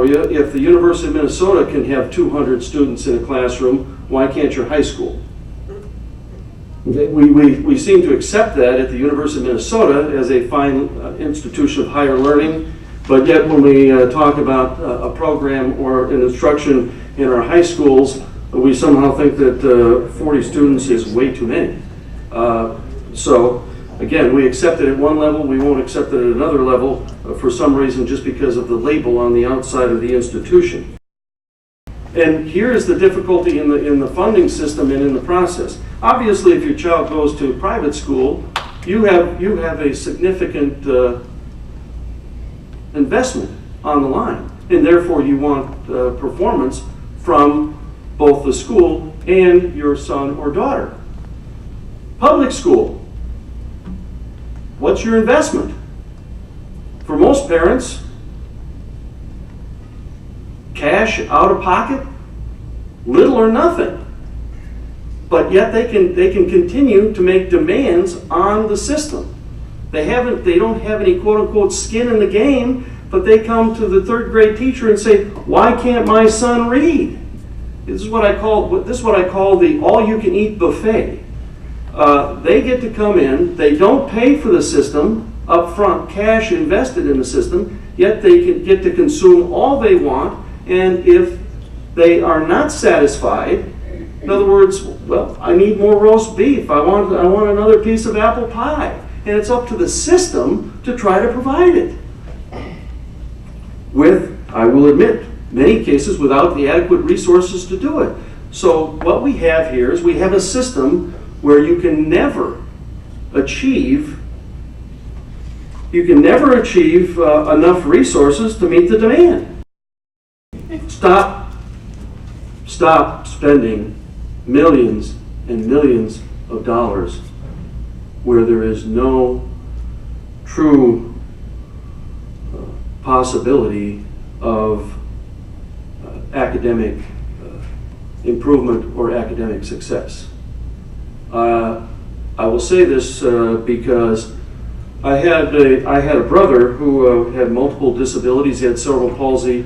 you. If the University of Minnesota can have 200 students in a classroom, why can't your high school? Okay, we seem to accept that at the University of Minnesota as a fine institution of higher learning, but yet when we talk about a program or an instruction in our high schools, we somehow think that 40 students is way too many. So again, we accept it at one level, we won't accept it at another level for some reason just because of the label on the outside of the institution. And here is the difficulty in the funding system and in the process. Obviously, if your child goes to private school, you have a significant investment on the line, and therefore you want performance from both the school and your son or daughter. Public school, what's your investment? For most parents, cash out of pocket, little or nothing. But yet they can continue to make demands on the system. They don't have any quote unquote skin in the game, but they come to the third grade teacher and say, "Why can't my son read?" This is what I call the all-you-can-eat buffet. They get to come in, they don't pay for the system, upfront cash invested in the system, yet they can get to consume all they want, and if they are not satisfied, in other words, well, I need more roast beef, I want another piece of apple pie, and it's up to the system to try to provide it. With, I will admit, many cases without the adequate resources to do it. So what we have here is we have a system where you can never achieve enough resources to meet the demand. Stop spending millions and millions of dollars where there is no true possibility of academic improvement or academic success. I will say this because I had a brother who had multiple disabilities. He had cerebral palsy.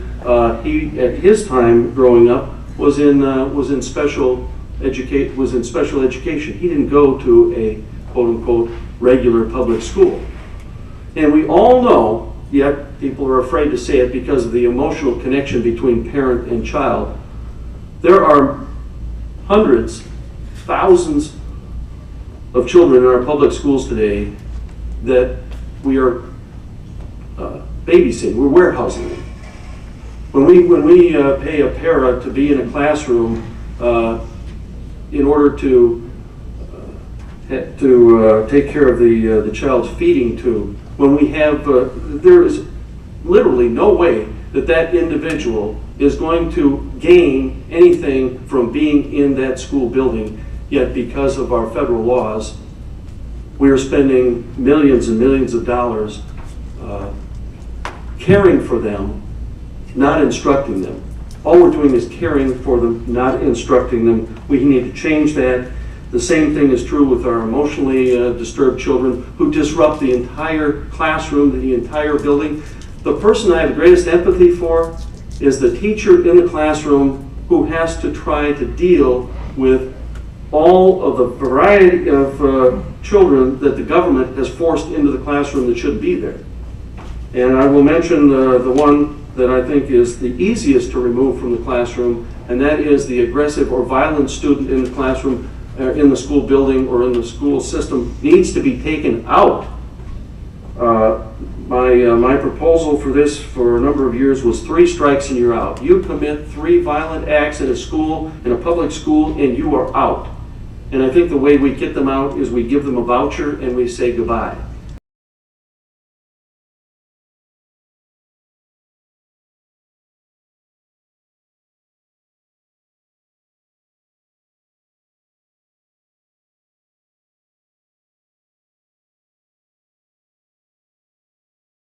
He, at his time growing up, was in special education. He didn't go to a quote unquote regular public school. And we all know, yet people are afraid to say it because of the emotional connection between parent and child. There are hundreds, thousands of children in our public schools today that we are babysitting, we're warehousing them. When we pay a para to be in a classroom in order to take care of the child's feeding tube, when we have, there is literally no way that individual is going to gain anything from being in that school building, yet because of our federal laws, we are spending millions and millions of dollars caring for them, not instructing them. All we're doing is caring for them, not instructing them. We need to change that. The same thing is true with our emotionally disturbed children who disrupt the entire classroom, the entire building. The person I have the greatest empathy for is the teacher in the classroom who has to try to deal with all of the variety of children that the government has forced into the classroom that shouldn't be there. And I will mention the one that I think is the easiest to remove from the classroom, and that is the aggressive or violent student in the classroom, in the school building or in the school system needs to be taken out. My proposal for this for a number of years was 3 strikes and you're out. You commit 3 violent acts in a school, in a public school, and you are out. And I think the way we get them out is we give them a voucher and we say goodbye.